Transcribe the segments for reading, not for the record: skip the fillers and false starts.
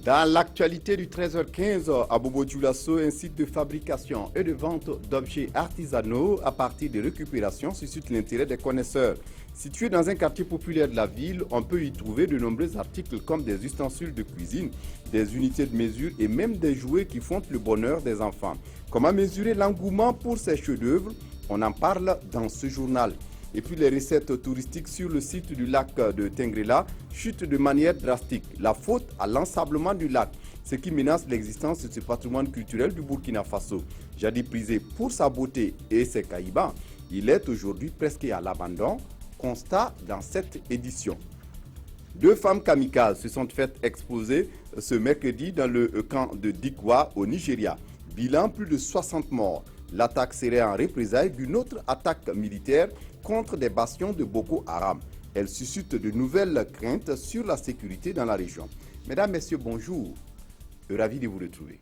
Dans l'actualité du 13h15, à Bobo-Dioulasso, un site de fabrication et de vente d'objets artisanaux à partir de récupération suscite l'intérêt des connaisseurs. Situé dans un quartier populaire de la ville, on peut y trouver de nombreux articles comme des ustensiles de cuisine, des unités de mesure et même des jouets qui font le bonheur des enfants. Comment mesurer l'engouement pour ces chefs-d'œuvre? On en parle dans ce journal. Et puis les recettes touristiques sur le site du lac de Tengrela chutent de manière drastique. La faute à l'ensablement du lac, ce qui menace l'existence de ce patrimoine culturel du Burkina Faso. Jadis prisé pour sa beauté et ses caïbans, il est aujourd'hui presque à l'abandon. Constat dans cette édition. 2 femmes kamikazes se sont faites exploser ce mercredi dans le camp de Dikwa au Nigeria. Bilan, plus de 60 morts. L'attaque serait en représailles d'une autre attaque militaire contre des bastions de Boko Haram. Elle suscite de nouvelles craintes sur la sécurité dans la région. Mesdames, Messieurs, bonjour. Ravi de vous retrouver.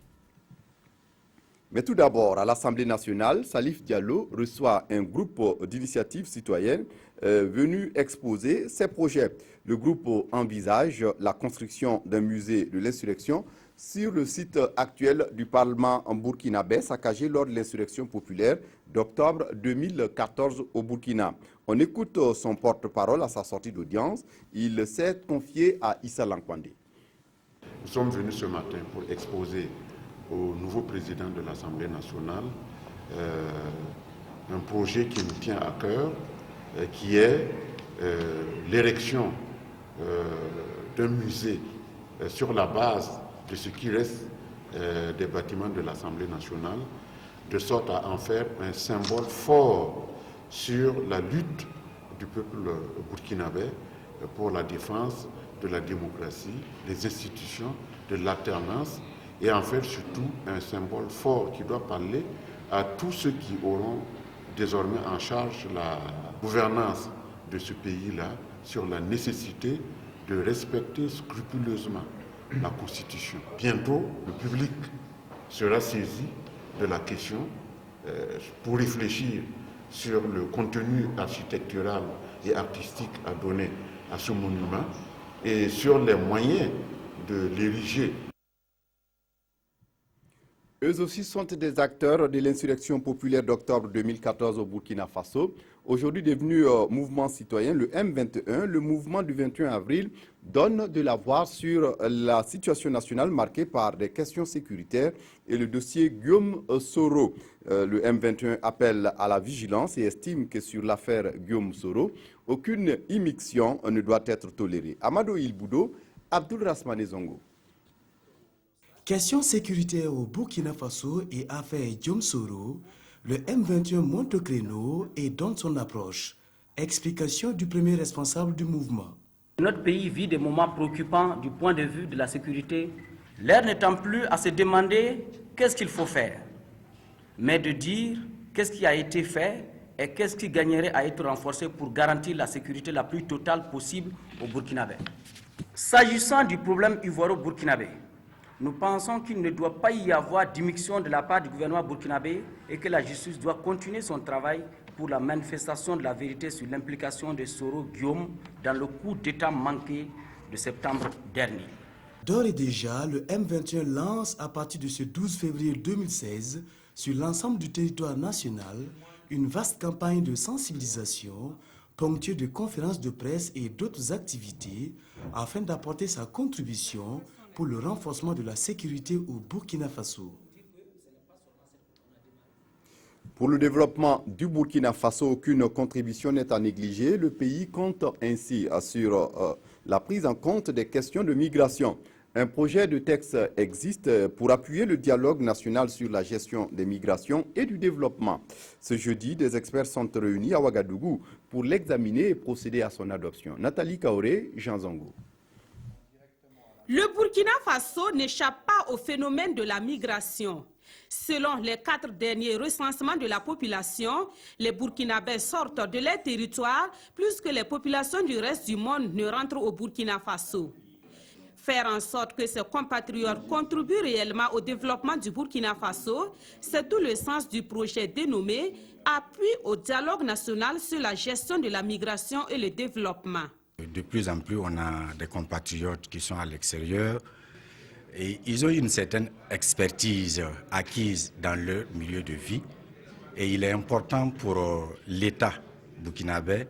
Mais tout d'abord, à l'Assemblée nationale, Salif Diallo reçoit un groupe d'initiatives citoyennes venu exposer ses projets. Le groupe envisage la construction d'un musée de l'insurrection sur le site actuel du Parlement burkinabé saccagé lors de l'insurrection populaire d'octobre 2014 au Burkina. On écoute son porte-parole à sa sortie d'audience. Il s'est confié à Issa Lankwande. Nous sommes venus ce matin pour exposer au nouveau président de l'Assemblée nationale un projet qui nous tient à cœur, qui est l'érection d'un musée sur la base de ce qui reste des bâtiments de l'Assemblée nationale, de sorte à en faire un symbole fort sur la lutte du peuple burkinabé pour la défense de la démocratie, des institutions, de l'alternance, et en faire surtout un symbole fort qui doit parler à tous ceux qui auront désormais en charge la gouvernance de ce pays-là sur la nécessité de respecter scrupuleusement la Constitution. Bientôt, le public sera saisi de la question pour réfléchir sur le contenu architectural et artistique à donner à ce monument et sur les moyens de l'ériger. Eux aussi sont des acteurs de l'insurrection populaire d'octobre 2014 au Burkina Faso. Aujourd'hui devenu mouvement citoyen, le M21, le mouvement du 21 avril, donne de la voix sur la situation nationale marquée par des questions sécuritaires et le dossier Guillaume Soro. Le M21 appelle à la vigilance et estime que sur l'affaire Guillaume Soro, aucune immixtion ne doit être tolérée. Amadou Ilboudo, Abdul Rasmane Zongo. Question sécuritaire au Burkina Faso et affaire Guillaume Soro, le M21 monte au créneau et donne son approche. Explication du premier responsable du mouvement. Notre pays vit des moments préoccupants du point de vue de la sécurité. L'heure n'étant plus à se demander qu'est-ce qu'il faut faire, mais de dire qu'est-ce qui a été fait et qu'est-ce qui gagnerait à être renforcé pour garantir la sécurité la plus totale possible au Burkinabé. S'agissant du problème ivoiro-burkinabé, nous pensons qu'il ne doit pas y avoir d'immixtion de la part du gouvernement burkinabé et que la justice doit continuer son travail pour la manifestation de la vérité sur l'implication de Soro Guillaume dans le coup d'État manqué de septembre dernier. D'ores et déjà, le M21 lance à partir de ce 12 février 2016 sur l'ensemble du territoire national une vaste campagne de sensibilisation ponctuée de conférences de presse et d'autres activités afin d'apporter sa contribution pour le renforcement de la sécurité au Burkina Faso. Pour le développement du Burkina Faso, aucune contribution n'est à négliger. Le pays compte ainsi sur la prise en compte des questions de migration. Un projet de texte existe pour appuyer le dialogue national sur la gestion des migrations et du développement. Ce jeudi, des experts sont réunis à Ouagadougou pour l'examiner et procéder à son adoption. Nathalie Kaoré, Jean Zongo. Le Burkina Faso n'échappe pas au phénomène de la migration. Selon les 4 derniers recensements de la population, les Burkinabés sortent de leur territoire plus que les populations du reste du monde ne rentrent au Burkina Faso. Faire en sorte que ses compatriotes contribuent réellement au développement du Burkina Faso, c'est tout le sens du projet dénommé « Appui au dialogue national sur la gestion de la migration et le développement ». De plus en plus, on a des compatriotes qui sont à l'extérieur, Et ils ont une certaine expertise acquise dans leur milieu de vie. Et il est important pour l'État burkinabé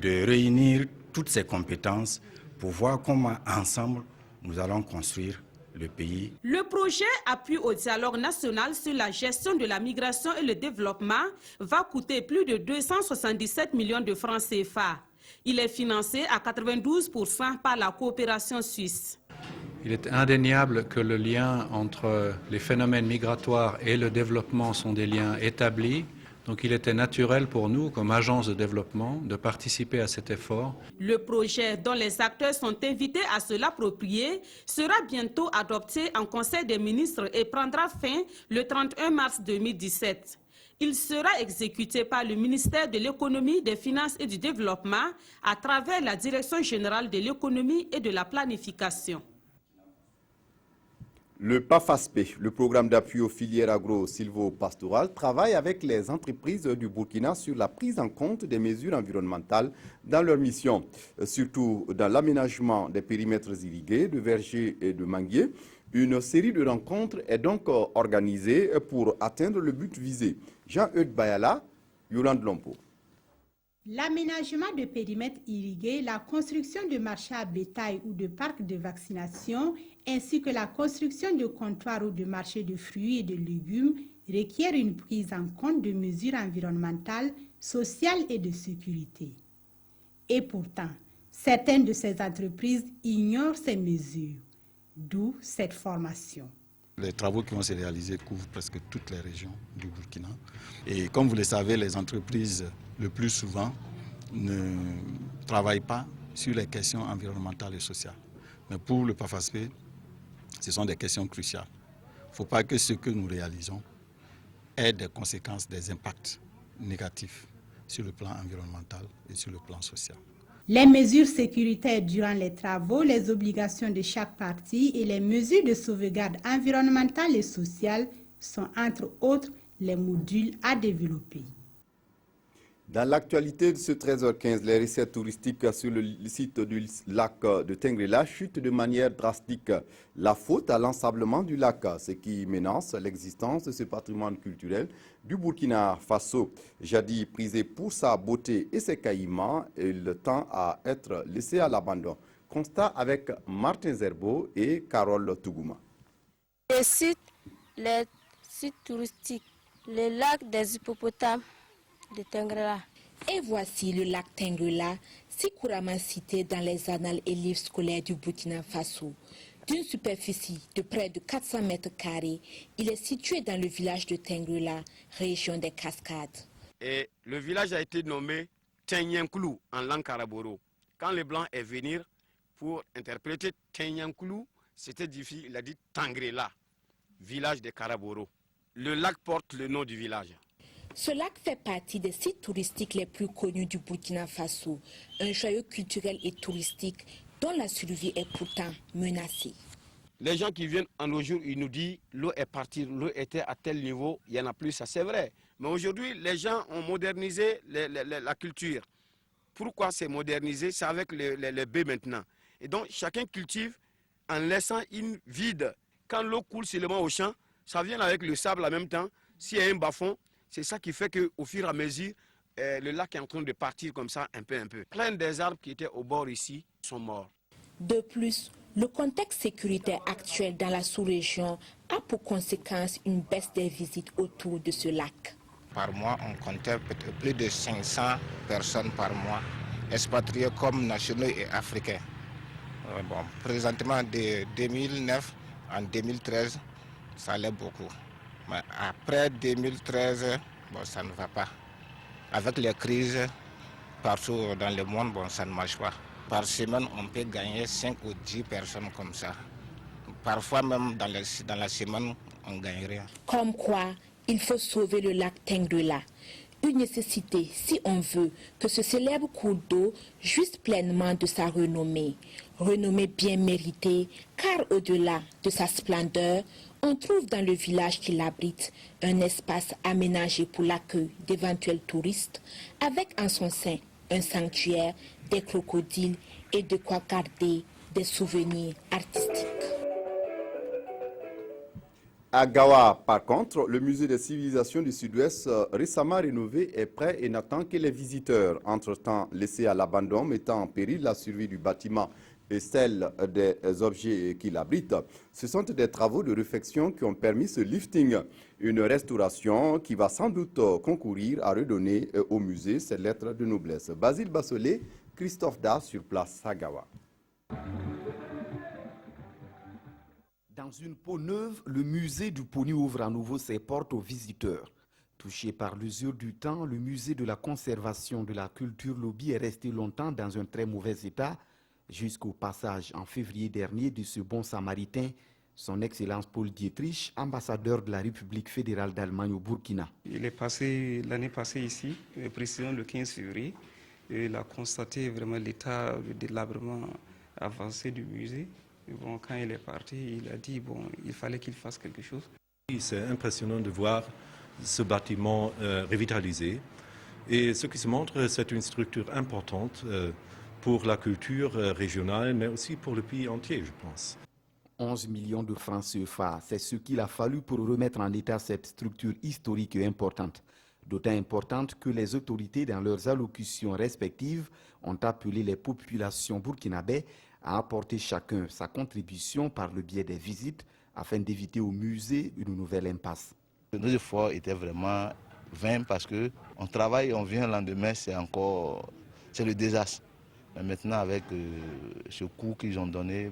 de réunir toutes ses compétences pour voir comment ensemble nous allons construire le pays. Le projet Appui au dialogue national sur la gestion de la migration et le développement va coûter plus de 277 millions de francs CFA. Il est financé à 92% par la coopération suisse. Il est indéniable que le lien entre les phénomènes migratoires et le développement sont des liens établis. Donc il était naturel pour nous, comme agence de développement, de participer à cet effort. Le projet, dont les acteurs sont invités à se l'approprier, sera bientôt adopté en Conseil des ministres et prendra fin le 31 mars 2017. Il sera exécuté par le ministère de l'Économie, des Finances et du Développement à travers la Direction générale de l'économie et de la planification. Le PAFASPE, le programme d'appui aux filières agro-silvopastorales, travaille avec les entreprises du Burkina sur la prise en compte des mesures environnementales dans leur mission, surtout dans l'aménagement des périmètres irrigués, de vergers et de manguiers. Une série de rencontres est donc organisée pour atteindre le but visé. Jean-Eudes Bayala, Yolande Lompo. L'aménagement de périmètres irrigués, la construction de marchés à bétail ou de parcs de vaccination, ainsi que la construction de comptoirs ou de marchés de fruits et de légumes requièrent une prise en compte de mesures environnementales, sociales et de sécurité. Et pourtant, certaines de ces entreprises ignorent ces mesures, d'où cette formation. Les travaux qui vont se réaliser couvrent presque toutes les régions du Burkina. Et comme vous le savez, les entreprises, le plus souvent, ne travaillent pas sur les questions environnementales et sociales. Mais pour le PAFASPE, ce sont des questions cruciales. Il ne faut pas que ce que nous réalisons ait des conséquences, des impacts négatifs sur le plan environnemental et sur le plan social. Les mesures sécuritaires durant les travaux, les obligations de chaque partie et les mesures de sauvegarde environnementale et sociale sont entre autres les modules à développer. Dans l'actualité de ce 13h15, les recettes touristiques sur le site du lac de Tengrela chutent de manière drastique. La faute à l'ensablement du lac, ce qui menace l'existence de ce patrimoine culturel du Burkina Faso. Jadis prisé pour sa beauté et ses caïmans, il tend à être laissé à l'abandon. Constat avec Martin Zerbo et Carole Tougouma. Les sites touristiques, le lac des hippopotames de Tengrela. Et voici le lac Tengrela, si couramment cité dans les annales et livres scolaires du Burkina Faso. D'une superficie de près de 400 mètres carrés, il est situé dans le village de Tengrela, région des Cascades. Et le village a été nommé Tenyankoulou en langue karaboro. Quand les Blancs est venu pour interpréter Tenyankoulou, c'était difficile, il a dit Tengrela, village des Karaboro. Le lac porte le nom du village. Ce lac fait partie des sites touristiques les plus connus du Burkina Faso, un joyau culturel et touristique dont la survie est pourtant menacée. Les gens qui viennent en nos jours, ils nous disent l'eau est partie, l'eau était à tel niveau, il n'y en a plus, ça c'est vrai. Mais aujourd'hui, les gens ont modernisé la culture. Pourquoi c'est modernisé? C'est avec les baies maintenant. Et donc chacun cultive en laissant une vide. Quand l'eau coule seulement au champ, ça vient avec le sable en même temps. S'il y a un bas-fond, c'est ça qui fait qu'au fur et à mesure, le lac est en train de partir comme ça, un peu. Plein des arbres qui étaient au bord ici sont morts. De plus, le contexte sécuritaire actuel dans la sous-région a pour conséquence une baisse des visites autour de ce lac. Par mois, on comptait peut-être plus de 500 personnes par mois, expatriés comme nationaux et africains. Bon, présentement, de 2009 en 2013, ça allait beaucoup. Mais après 2013, bon, ça ne va pas. Avec les crises partout dans le monde, bon, ça ne marche pas. Par semaine, on peut gagner 5 ou 10 personnes comme ça. Parfois même dans la semaine, on ne gagne rien. Comme quoi, il faut sauver le lac Tengrela. Une nécessité si on veut que ce célèbre cours d'eau jouisse pleinement de sa renommée. Renommée bien méritée, car au-delà de sa splendeur, on trouve dans le village qui l'abrite un espace aménagé pour l'accueil d'éventuels touristes, avec en son sein un sanctuaire, des crocodiles et de quoi garder des souvenirs artistiques. À Gawa, par contre, le musée des civilisations du Sud-Ouest, récemment rénové, est prêt et n'attend que les visiteurs. Entre-temps, laissé à l'abandon, mettant en péril la survie du bâtiment et celle des objets qu'il abrite. Ce sont des travaux de réfection qui ont permis ce lifting. Une restauration qui va sans doute concourir à redonner au musée ses lettres de noblesse. Basile Bassolé, Christophe Da sur place à Gawa. Dans une peau neuve, le musée du Poni ouvre à nouveau ses portes aux visiteurs. Touché par l'usure du temps, le musée de la conservation de la culture Lobi est resté longtemps dans un très mauvais état, jusqu'au passage en février dernier de ce bon samaritain, son Excellence Paul Dietrich, ambassadeur de la République fédérale d'Allemagne au Burkina. Il est passé l'année passée ici, précisément le 15 février, et il a constaté vraiment l'état de délabrement avancé du musée. Bon, quand il est parti, il a dit il fallait qu'il fasse quelque chose. C'est impressionnant de voir ce bâtiment revitalisé. Et ce qui se montre, c'est une structure importante pour la culture régionale, mais aussi pour le pays entier, je pense. 11 millions de francs CFA, c'est ce qu'il a fallu pour remettre en état cette structure historique et importante. D'autant importante que les autorités, dans leurs allocutions respectives, ont appelé les populations burkinabè à apporter chacun sa contribution par le biais des visites afin d'éviter au musée une nouvelle impasse. Nos efforts étaient vraiment vains parce qu'on travaille, on vient le lendemain, c'est le désastre. Mais maintenant, avec ce coup qu'ils ont donné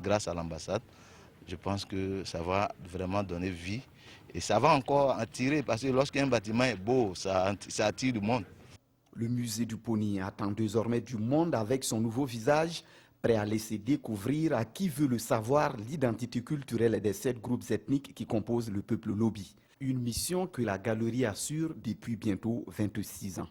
grâce à l'ambassade, je pense que ça va vraiment donner vie. Et ça va encore attirer, parce que lorsqu'un bâtiment est beau, ça attire du monde. Le musée du Poni attend désormais du monde avec son nouveau visage, prêt à laisser découvrir à qui veut le savoir l'identité culturelle des 7 groupes ethniques qui composent le peuple Lobi. Une mission que la galerie assure depuis bientôt 26 ans.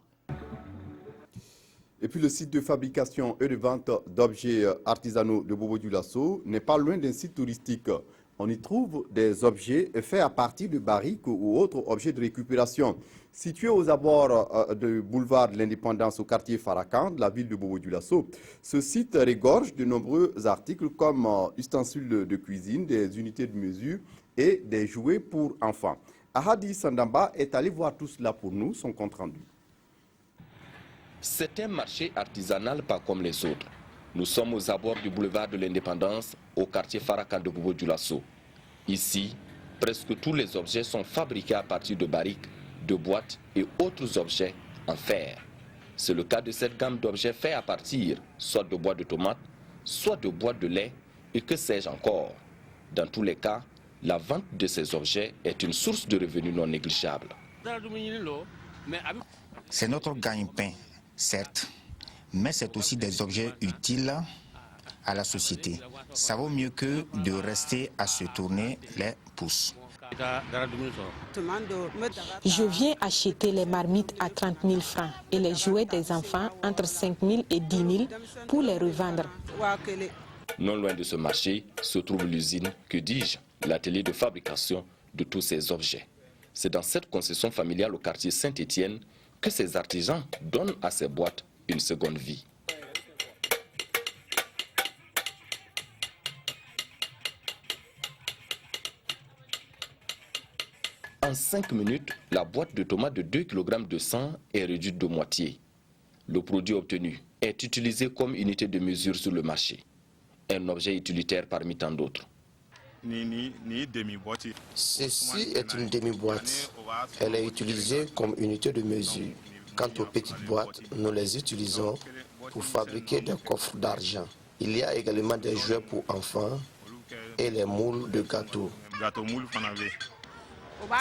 Et puis le site de fabrication et de vente d'objets artisanaux de Bobo-Dioulasso n'est pas loin d'un site touristique. On y trouve des objets faits à partir de barriques ou autres objets de récupération. Situé aux abords du boulevard de l'Indépendance au quartier Farakan de la ville de Bobo-Dioulasso, ce site regorge de nombreux articles comme ustensiles de cuisine, des unités de mesure et des jouets pour enfants. Ahadi Sandamba est allé voir tout cela pour nous, son compte rendu. C'est un marché artisanal pas comme les autres. Nous sommes aux abords du boulevard de l'Indépendance, au quartier Farakan de Bobo-Dioulasso. Ici, presque tous les objets sont fabriqués à partir de barriques, de boîtes et autres objets en fer. C'est le cas de cette gamme d'objets faits à partir soit de boîtes de tomates, soit de boîtes de lait et que sais-je encore. Dans tous les cas, la vente de ces objets est une source de revenus non négligeable. C'est notre gagne-pain, certes, mais c'est aussi des objets utiles à la société. Ça vaut mieux que de rester à se tourner les pouces. Je viens acheter les marmites à 30 000 francs et les jouets des enfants entre 5 000 et 10 000 pour les revendre. Non loin de ce marché se trouve l'usine, que dis-je, l'atelier de fabrication de tous ces objets. C'est dans cette concession familiale au quartier Saint-Étienne que ces artisans donnent à ces boîtes une seconde vie. En 5 minutes, la boîte de tomates de 2 kg de 100 est réduite de moitié. Le produit obtenu est utilisé comme unité de mesure sur le marché. Un objet utilitaire parmi tant d'autres. Ceci est une demi-boîte. Elle est utilisée comme unité de mesure. Quant aux petites boîtes, nous les utilisons pour fabriquer des coffres d'argent. Il y a également des jouets pour enfants et les moules de gâteaux.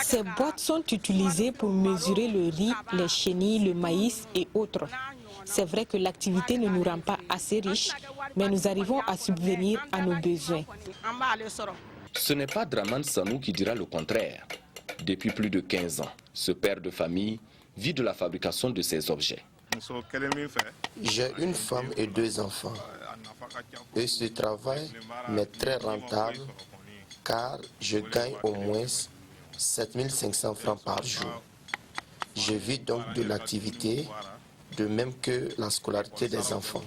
Ces boîtes sont utilisées pour mesurer le riz, les chenilles, le maïs et autres. C'est vrai que l'activité ne nous rend pas assez riches, mais nous arrivons à subvenir à nos besoins. Ce n'est pas Draman Sanou qui dira le contraire. Depuis plus de 15 ans, ce père de famille vit de la fabrication de ces objets. J'ai une femme et 2 enfants. Et ce travail m'est très rentable car je gagne au moins 7 500 francs par jour. Je vis donc de l'activité, de même que la scolarité des enfants.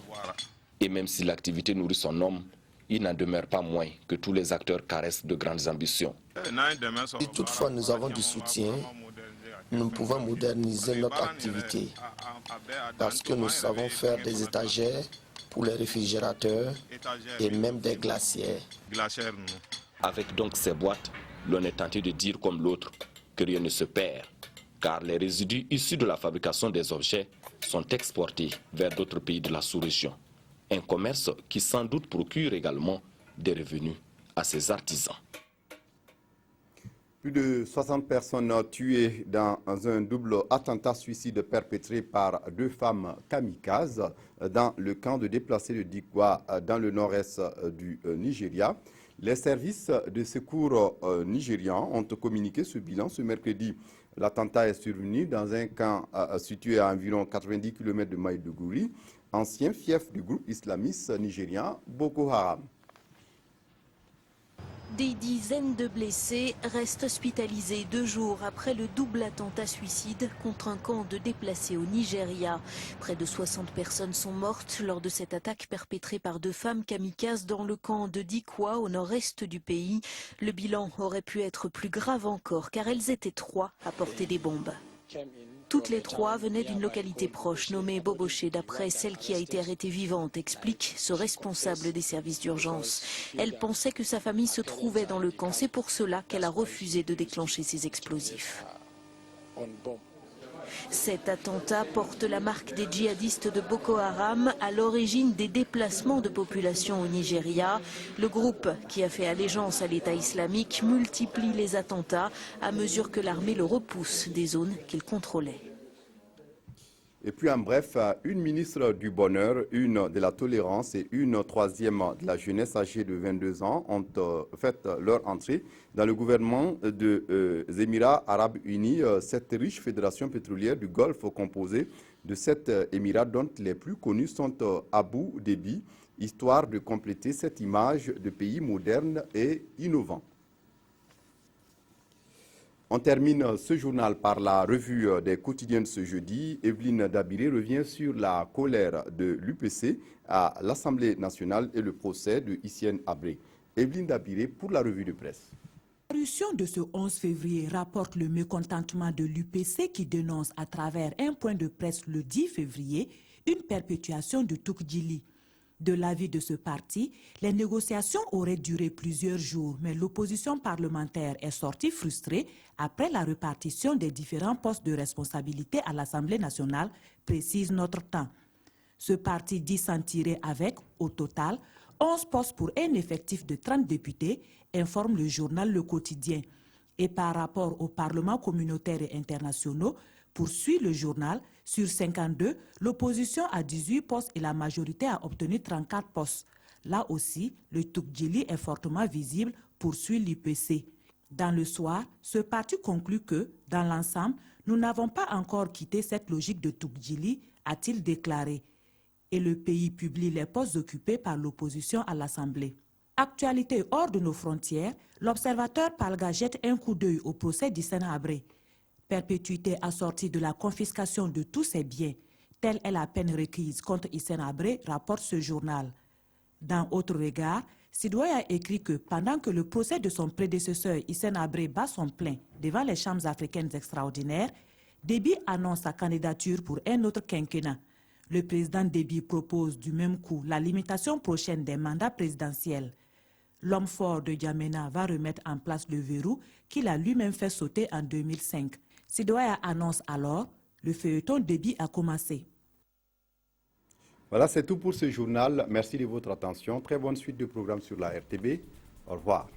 Et même si l'activité nourrit son homme, il n'en demeure pas moins que tous les acteurs caressent de grandes ambitions. Si toutefois nous avons du soutien, nous pouvons moderniser notre activité parce que nous savons faire des étagères pour les réfrigérateurs et même des glacières. Avec donc ces boîtes, l'on est tenté de dire comme l'autre que rien ne se perd, car les résidus issus de la fabrication des objets sont exportés vers d'autres pays de la sous-région. Un commerce qui sans doute procure également des revenus à ses artisans. Plus de 60 personnes tuées dans un double attentat suicide perpétré par 2 femmes kamikazes dans le camp de déplacés de Dikwa dans le nord-est du Nigeria. Les services de secours nigérians ont communiqué ce bilan ce mercredi. L'attentat est survenu dans un camp situé à environ 90 km de Maïdougouri, ancien fief du groupe islamiste nigérien Boko Haram. Des dizaines de blessés restent hospitalisés 2 jours après le double attentat suicide contre un camp de déplacés au Nigeria. Près de 60 personnes sont mortes lors de cette attaque perpétrée par 2 femmes kamikazes dans le camp de Dikwa au nord-est du pays. Le bilan aurait pu être plus grave encore car elles étaient 3 à porter des bombes. Toutes les 3 venaient d'une localité proche nommée Boboché, d'après celle qui a été arrêtée vivante, explique ce responsable des services d'urgence. Elle pensait que sa famille se trouvait dans le camp, c'est pour cela qu'elle a refusé de déclencher ces explosifs. Cet attentat porte la marque des djihadistes de Boko Haram, à l'origine des déplacements de population au Nigeria. Le groupe, qui a fait allégeance à l'État islamique, multiplie les attentats à mesure que l'armée le repousse des zones qu'il contrôlait. Et puis en bref, une ministre du Bonheur, une de la Tolérance et une troisième de la jeunesse âgée de 22 ans ont fait leur entrée dans le gouvernement des Émirats Arabes Unis, cette riche fédération pétrolière du Golfe composée de 7 Émirats dont les plus connus sont Abu Dhabi, histoire de compléter cette image de pays moderne et innovant. On termine ce journal par la revue des quotidiens de ce jeudi. Evelyne Dabiré revient sur la colère de l'UPC à l'Assemblée nationale et le procès de Hissène Habré. Evelyne Dabiré pour la revue de presse. La parution de ce 11 février rapporte le mécontentement de l'UPC qui dénonce à travers un point de presse le 10 février une perpétuation de Toukdjili. De l'avis de ce parti, les négociations auraient duré plusieurs jours, mais l'opposition parlementaire est sortie frustrée après la répartition des différents postes de responsabilité à l'Assemblée nationale, précise Notre Temps. Ce parti dit s'en tirer avec, au total, 11 postes pour un effectif de 30 députés, informe le journal Le Quotidien. Et par rapport aux parlements communautaires et internationaux, poursuit le journal, sur 52, l'opposition a 18 postes et la majorité a obtenu 34 postes. Là aussi, le Toukdjili est fortement visible, poursuit l'UPC. Dans le soir, ce parti conclut que, dans l'ensemble, nous n'avons pas encore quitté cette logique de Toukdjili, a-t-il déclaré. Et le pays publie les postes occupés par l'opposition à l'Assemblée. Actualité hors de nos frontières, l'observateur Palga jette un coup d'œil au procès d'Hissène Habré. Perpétuité assortie de la confiscation de tous ses biens. Telle est la peine requise contre Hissène Habré, rapporte ce journal. Dans autre regard, Sidoy a écrit que pendant que le procès de son prédécesseur Hissène Habré bat son plein devant les chambres africaines extraordinaires, Déby annonce sa candidature pour un autre quinquennat. Le président Déby propose du même coup la limitation prochaine des mandats présidentiels. L'homme fort de Djamena va remettre en place le verrou qu'il a lui-même fait sauter en 2005. Sidoya annonce alors, le feuilleton Déby a commencé. Voilà, c'est tout pour ce journal. Merci de votre attention. Très bonne suite de programmes sur la RTB. Au revoir.